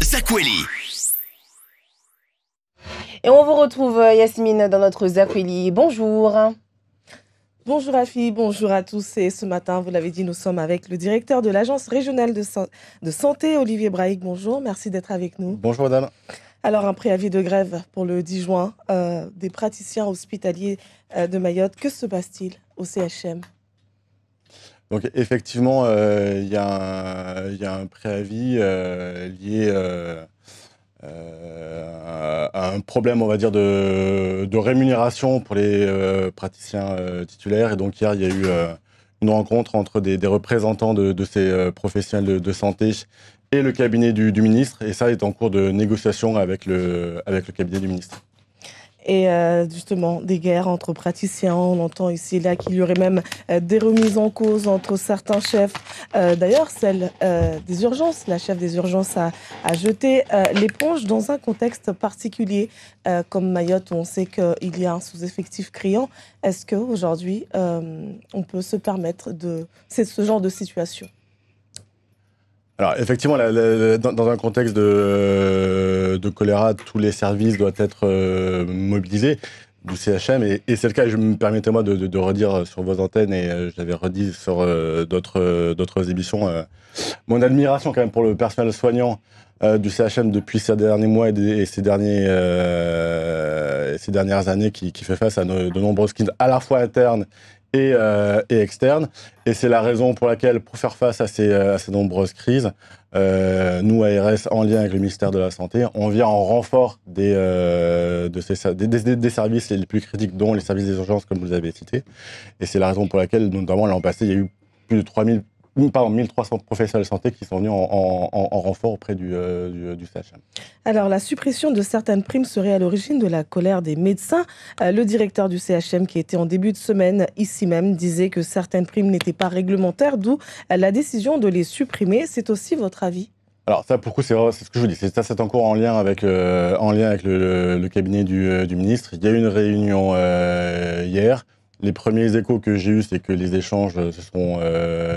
Zakweli. Et on vous retrouve, Yasmine, dans notre Zakweli. Bonjour. Bonjour Afi, bonjour à tous. Et ce matin, vous l'avez dit, nous sommes avec le directeur de l'Agence régionale de santé, Olivier Braic. Bonjour, merci d'être avec nous. Bonjour madame. Alors, un préavis de grève pour le 10 juin des praticiens hospitaliers de Mayotte. Que se passe-t-il au CHM? Donc effectivement, il y a un préavis lié à un problème, on va dire, de rémunération pour les praticiens titulaires. Et donc hier, il y a eu une rencontre entre des représentants de ces professionnels de santé et le cabinet du ministre. Et ça est en cours de négociation avec le cabinet du ministre. Et justement, des guerres entre praticiens, on entend ici et là qu'il y aurait même des remises en cause entre certains chefs. D'ailleurs, celle des urgences, la chef des urgences a jeté l'éponge dans un contexte particulier comme Mayotte, où on sait qu'il y a un sous-effectif criant. Est-ce qu'aujourd'hui, on peut se permettre ce genre de situation? Alors effectivement, dans un contexte de choléra, tous les services doivent être mobilisés du CHM, et c'est le cas. Permettez-moi de redire sur vos antennes, et je l'avais redit sur d'autres émissions, mon admiration quand même pour le personnel soignant du CHM depuis ces derniers mois et ces dernières années, qui fait face à de nombreuses crises à la fois internes et externes. Et c'est la raison pour laquelle, pour faire face à ces nombreuses crises, nous, ARS, en lien avec le ministère de la Santé, on vient en renfort des services les plus critiques, dont les services des urgences, comme vous avez cité. Et c'est la raison pour laquelle, notamment l'an passé, il y a eu plus de 1300 professionnels de santé qui sont venus en renfort auprès du CHM. Alors, la suppression de certaines primes serait à l'origine de la colère des médecins. Le directeur du CHM, qui était en début de semaine ici même, disait que certaines primes n'étaient pas réglementaires, d'où la décision de les supprimer. C'est aussi votre avis? Alors ça, pour le coup, c'est ce que je vous dis. C'est encore en lien avec le cabinet du ministre. Il y a eu une réunion hier. Les premiers échos que j'ai eus, c'est que les échanges se sont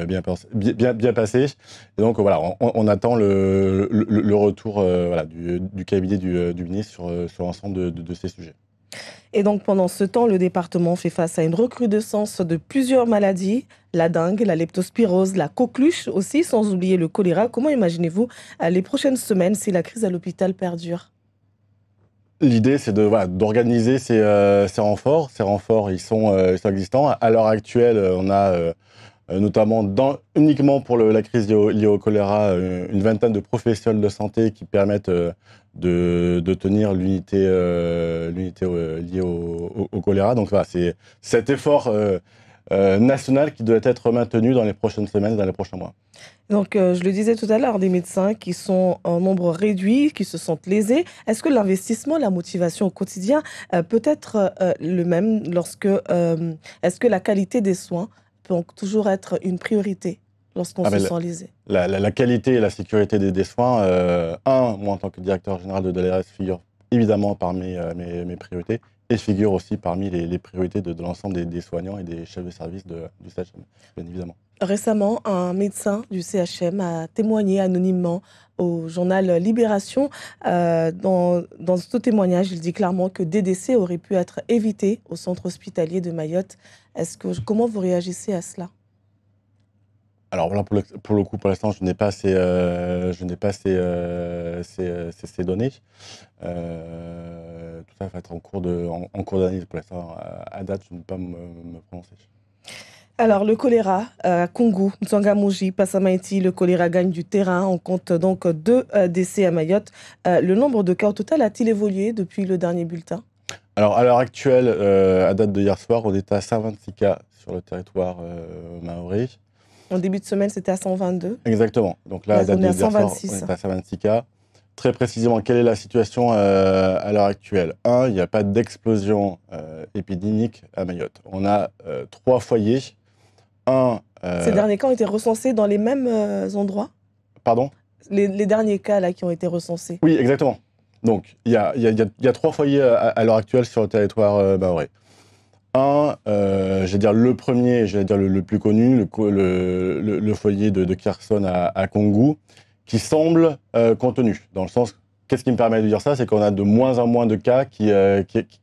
bien passés. Et donc voilà, on attend le retour du cabinet du ministre sur l'ensemble de ces sujets. Et donc pendant ce temps, le département fait face à une recrudescence de plusieurs maladies, la dengue, la leptospirose, la coqueluche aussi, sans oublier le choléra. Comment imaginez-vous les prochaines semaines si la crise à l'hôpital perdure? L'idée, c'est d'organiser ces renforts. Ces renforts, ils sont existants. À l'heure actuelle, on a notamment uniquement pour la crise liée au choléra, une vingtaine de professionnels de santé qui permettent de tenir l'unité liée au choléra. Donc voilà, c'est cet effort national qui doit être maintenu dans les prochaines semaines, dans les prochains mois. Donc, je le disais tout à l'heure, des médecins qui sont en nombre réduit, qui se sentent lésés. Est-ce que l'investissement, la motivation au quotidien peut être le même est-ce que la qualité des soins peut toujours être une priorité lorsqu'on se sent lésé? La qualité et la sécurité des soins, moi en tant que directeur général de l'ARS, figure évidemment parmi mes priorités, et figure aussi parmi les priorités de l'ensemble des soignants et des chefs de service du CHM, bien évidemment. Récemment, un médecin du CHM a témoigné anonymement au journal Libération. Dans ce témoignage, il dit clairement que des décès auraient pu être évités au centre hospitalier de Mayotte. Comment vous réagissez à cela? Alors là, pour le coup, pour l'instant, je n'ai pas ces données. Tout ça va être en cours d'analyse. Pour l'instant, à date, je ne peux pas me prononcer. Alors, le choléra à Koungou, M'Tsangamouji, Passamaïti, le choléra gagne du terrain. On compte donc 2 décès à Mayotte. Le nombre de cas au total a-t-il évolué depuis le dernier bulletin? Alors, à l'heure actuelle, à date de hier soir, on était à 126 cas sur le territoire mahorais. En début de semaine, c'était à 122. Exactement. Donc là, à date de hier soir, on est à 126 cas. Très précisément, quelle est la situation à l'heure actuelle? Il n'y a pas d'explosion épidémique à Mayotte. On a 3 foyers. Ces derniers cas ont été recensés dans les mêmes endroits? Pardon? Les derniers cas là qui ont été recensés. Oui, exactement. Donc, il y a 3 foyers à l'heure actuelle sur le territoire mahorais. Je vais dire le premier, le plus connu, le foyer de Kherson à Koungou, qui semble contenu. Dans le sens, qu'est-ce qui me permet de dire ça? C'est qu'on a de moins en moins de cas qui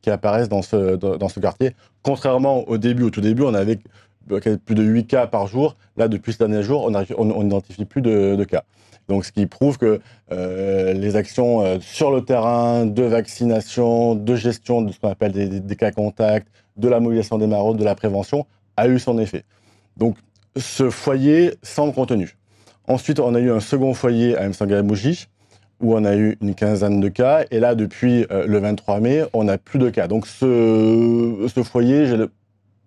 apparaissent dans ce quartier. Contrairement au tout début, on avait plus de 8 cas par jour. Là, depuis ces derniers jours, on n'identifie plus de cas. Donc, ce qui prouve que les actions sur le terrain, de vaccination, de gestion de ce qu'on appelle des cas contacts, de la mobilisation des maraudes, de la prévention, a eu son effet. Donc, ce foyer semble contenu. Ensuite, on a eu un second foyer à Msangabouji, où on a eu une quinzaine de cas. Et là, depuis le 23 mai, on n'a plus de cas. Donc, ce foyer,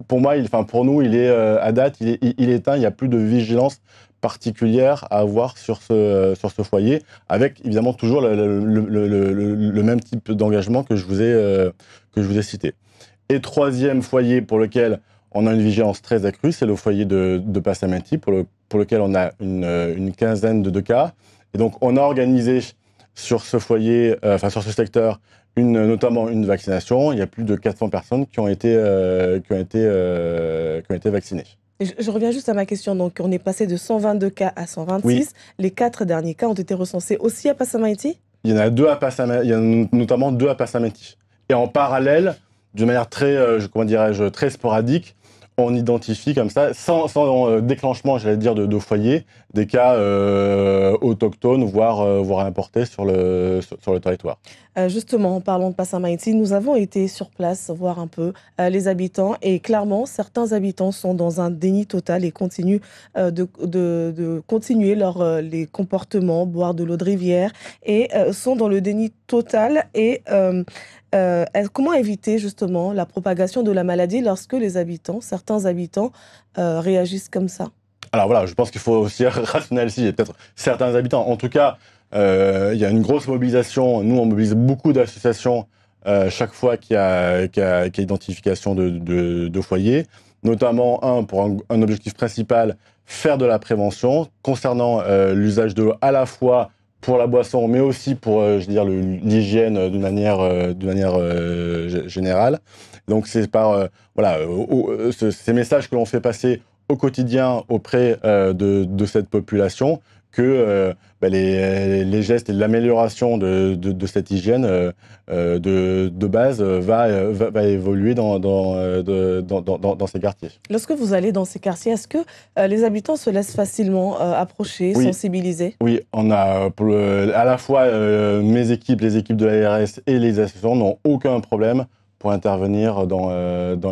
pour moi, pour nous, il est à date, il est éteint. Il n'y a plus de vigilance particulière à avoir sur ce foyer, avec évidemment toujours le même type d'engagement que je vous ai cité. Et troisième foyer pour lequel on a une vigilance très accrue, c'est le foyer de Passamenti, pour lequel on a une quinzaine de cas. Et donc, on a organisé sur ce foyer, sur ce secteur, notamment une vaccination. Il y a plus de 400 personnes qui ont été vaccinées. Je reviens juste à ma question. Donc, on est passé de 122 cas à 126. Oui. Les 4 derniers cas ont été recensés aussi à Passamenti? Il y en a il y en a notamment 2 à Passamenti. Et en parallèle, de manière très sporadique, on identifie comme ça, sans déclenchement, j'allais dire, de foyer, des cas autochtones, voire importés sur le territoire. Justement, en parlant de Passamenti, nous avons été sur place voir un peu les habitants, et clairement, certains habitants sont dans un déni total et continuent de continuer les comportements, boire de l'eau de rivière, et sont dans le déni total. Et comment éviter justement la propagation de la maladie lorsque certains habitants réagissent comme ça? Alors voilà, je pense qu'il faut aussi rationaliser peut-être certains habitants. En tout cas, il y a une grosse mobilisation. Nous, on mobilise beaucoup d'associations chaque fois qu'il y a identification de foyers, notamment pour un objectif principal, faire de la prévention concernant l'usage de l'eau à la fois pour la boisson, mais aussi pour, l'hygiène d'une manière générale. Donc c'est par ces messages que l'on fait passer au quotidien auprès de cette population que les gestes et l'amélioration de cette hygiène de base va évoluer dans ces quartiers. Lorsque vous allez dans ces quartiers, est-ce que les habitants se laissent facilement approcher, oui. Sensibiliser? Oui, on a à la fois mes équipes, les équipes de l'ARS et les associations n'ont aucun problème pour intervenir dans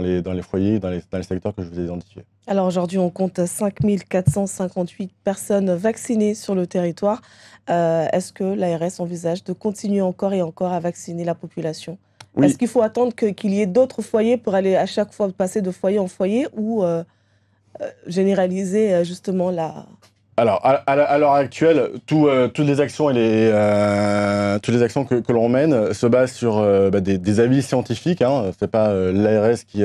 les foyers, dans les secteurs que je vous ai identifiés. Alors aujourd'hui, on compte 5458 personnes vaccinées sur le territoire. Est-ce que l'ARS envisage de continuer encore et encore à vacciner la population? Oui. Est-ce qu'il faut attendre qu'il y ait d'autres foyers pour aller à chaque fois passer de foyer en foyer, ou généraliser justement la... Alors, à l'heure actuelle, toutes les actions que l'on mène se basent sur des avis scientifiques. Hein. C'est pas l'ARS qui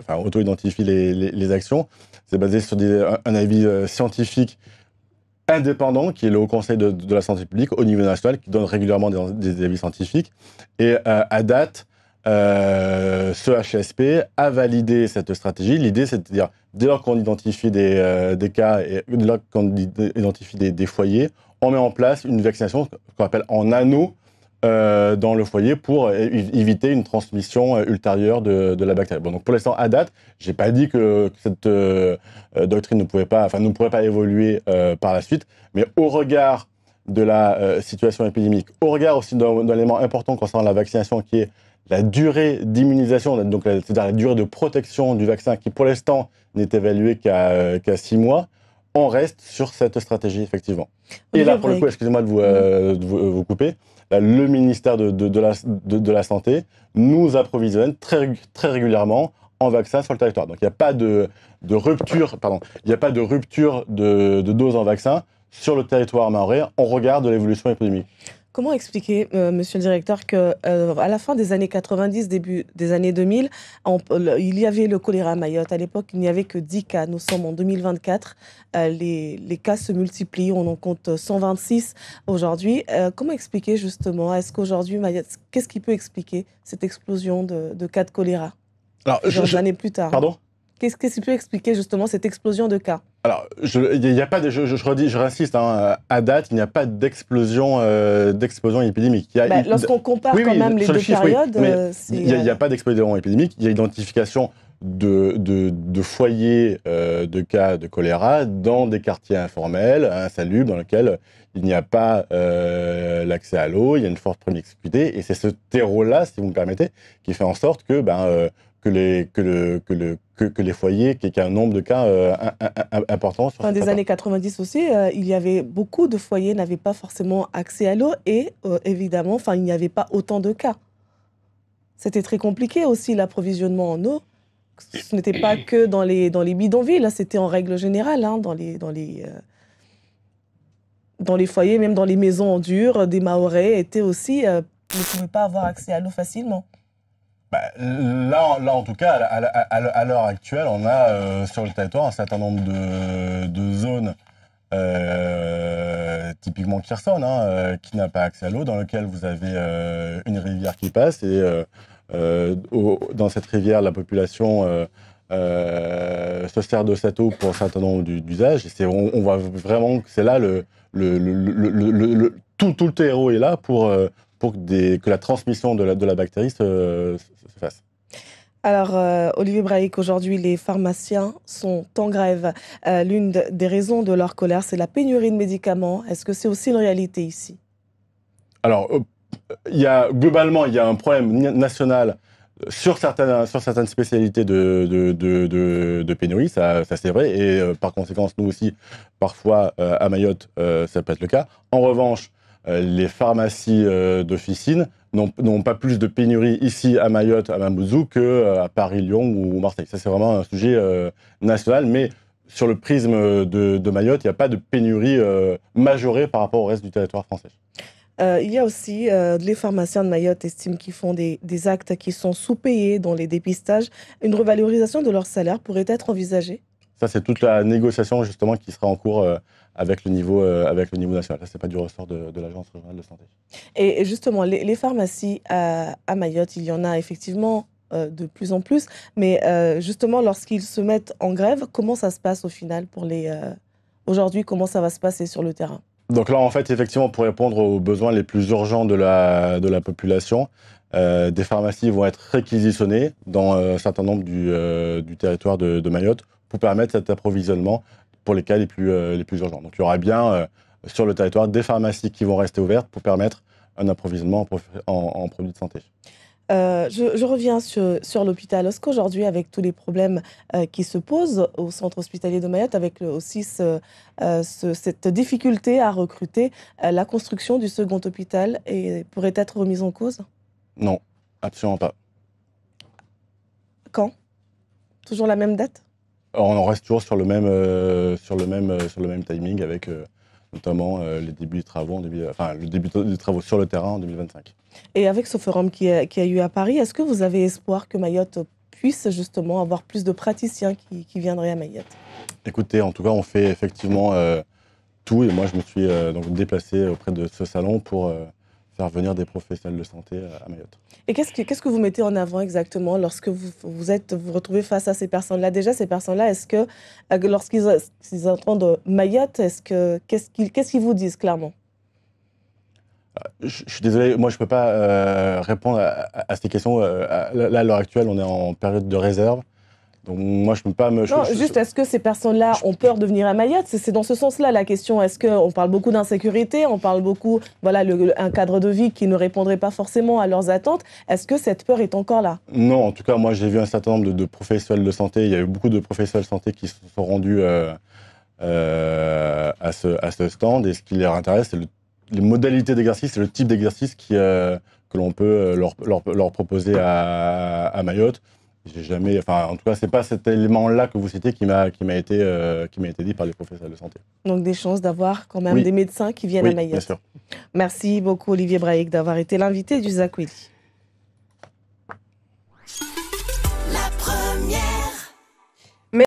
auto-identifie les actions. C'est basé sur un avis scientifique indépendant, qui est le Haut Conseil de la santé publique au niveau national, qui donne régulièrement des avis scientifiques. Et à date, ce HSP a validé cette stratégie. L'idée, c'est de dire, dès lors qu'on identifie des cas et dès lors qu'on identifie des foyers, on met en place une vaccination qu'on appelle en anneau dans le foyer pour éviter une transmission ultérieure de la bactérie. Bon, donc pour l'instant, à date, j'ai pas dit que cette doctrine ne pourrait pas évoluer par la suite, mais au regard de la situation épidémique, au regard aussi d'un élément important concernant la vaccination, qui est la durée d'immunisation, donc c'est-à-dire la durée de protection du vaccin, qui pour l'instant n'est évaluée qu'à 6 mois, on reste sur cette stratégie, effectivement. Et là, pour le coup, excusez-moi de vous couper, là, le ministère de la Santé nous approvisionne très régulièrement en vaccins sur le territoire. Donc il n'y a pas de rupture de doses en vaccin sur le territoire mahorais. On regarde l'évolution épidémique. Comment expliquer, monsieur le directeur, qu'à la fin des années 90, début des années 2000, il y avait le choléra à Mayotte. À l'époque, il n'y avait que 10 cas. Nous sommes en 2024. Les cas se multiplient. On en compte 126 aujourd'hui. Comment expliquer justement? Est-ce qu'aujourd'hui, Mayotte, qu'est-ce qui peut expliquer cette explosion de cas de choléra? Alors, plusieurs années plus tard. Pardon? Qu'est-ce qui peut expliquer justement cette explosion de cas? Alors, il n'y a pas de, je redis, je réinsiste, hein, à date, il n'y a pas d'explosion épidémique. Lorsqu'on compare oui, quand même les sur deux le chiffre, périodes, il n'y a pas d'explosion épidémique. Il y a identification de foyers de cas de choléra dans des quartiers informels, insalubres, dans lesquels il n'y a pas l'accès à l'eau, il y a une forte promiscuité, et c'est ce terreau-là, si vous me permettez, qui fait en sorte que les foyers, qu'il y ait un nombre de cas important. Fin des années 90 aussi, il y avait beaucoup de foyers n'avaient pas forcément accès à l'eau et évidemment, il n'y avait pas autant de cas. C'était très compliqué aussi l'approvisionnement en eau. Ce n'était pas que dans les bidonvilles, c'était en règle générale, hein, dans les foyers, même dans les maisons en dur, des Mahorais étaient aussi, ne pouvaient pas avoir accès à l'eau facilement. Là, en tout cas, à l'heure actuelle, on a sur le territoire un certain nombre de zones, typiquement Kherson, qui n'a pas accès à l'eau, dans lequel vous avez une rivière qui passe, et dans cette rivière, la population se sert de cette eau pour un certain nombre d'usages. Et on voit vraiment que c'est là tout le terreau est là pour que la transmission de la bactérie se fasse. Alors, Olivier Brahic, aujourd'hui, les pharmaciens sont en grève. L'une des raisons de leur colère, c'est la pénurie de médicaments. Est-ce que c'est aussi une réalité ici? Alors, globalement, il y a un problème national sur certaines spécialités de pénurie, ça c'est vrai, et par conséquent, nous aussi, parfois, à Mayotte, ça peut être le cas. En revanche, les pharmacies d'officine n'ont pas plus de pénurie ici à Mayotte, à Mamoudzou, qu'à Paris, Lyon ou Marseille. Ça, c'est vraiment un sujet national, mais sur le prisme de Mayotte, il n'y a pas de pénurie majorée par rapport au reste du territoire français. Il y a aussi les pharmaciens de Mayotte estiment qu'ils font des actes qui sont sous-payés dans les dépistages. Une revalorisation de leur salaire pourrait être envisagée? Ça, c'est toute la négociation justement qui sera en cours avec le niveau national. Ça, c'est pas du ressort de l'Agence régionale de santé. Et justement, les pharmacies à Mayotte, il y en a effectivement de plus en plus. Mais justement, lorsqu'ils se mettent en grève, comment ça se passe au final pour aujourd'hui, comment ça va se passer sur le terrain? Donc là, en fait, effectivement, pour répondre aux besoins les plus urgents de la population, des pharmacies vont être réquisitionnées dans un certain nombre du territoire de Mayotte pour permettre cet approvisionnement pour les cas les plus urgents. Donc il y aura bien sur le territoire des pharmacies qui vont rester ouvertes pour permettre un approvisionnement en produits de santé. Je reviens sur l'hôpital. Est-ce qu'aujourd'hui, avec tous les problèmes qui se posent au centre hospitalier de Mayotte, avec aussi cette difficulté à recruter, la construction du second hôpital pourrait être remise en cause? Non, absolument pas. Quand? Toujours la même date? On en reste toujours sur le même timing avec notamment les débuts des travaux, le début des travaux sur le terrain en 2025. Et avec ce forum qui a eu à Paris, est-ce que vous avez espoir que Mayotte puisse justement avoir plus de praticiens qui viendraient à Mayotte? Écoutez, en tout cas, on fait effectivement tout. Et moi, je me suis donc déplacé auprès de ce salon pour faire venir des professionnels de santé à Mayotte. Et qu'est-ce que vous mettez en avant exactement lorsque vous retrouvez face à ces personnes-là? Déjà, ces personnes-là, est-ce que lorsqu'ils entendent Mayotte, qu'est-ce qu'ils vous disent clairement? Je suis désolé, moi je ne peux pas répondre à ces questions. Là, à l'heure actuelle, on est en période de réserve. Donc moi, je ne peux pas me... Non, est-ce que ces personnes-là ont peur de venir à Mayotte? C'est dans ce sens-là la question. Est-ce qu'on parle beaucoup d'insécurité, on parle beaucoup, voilà, un cadre de vie qui ne répondrait pas forcément à leurs attentes. Est-ce que cette peur est encore là? Non, en tout cas, moi j'ai vu un certain nombre de professionnels de santé. Il y a eu beaucoup de professionnels de santé qui se sont rendus à ce stand. Et ce qui les intéresse, c'est les modalités d'exercice et le type d'exercice que l'on peut leur proposer à Mayotte. J'ai jamais, en tout cas, c'est pas cet élément-là que vous citez qui m'a été dit par les professionnels de santé. Donc des chances d'avoir quand même des médecins qui viennent à Mayotte. Bien sûr. Merci beaucoup Olivier Brahic d'avoir été l'invité du ZAC Weli.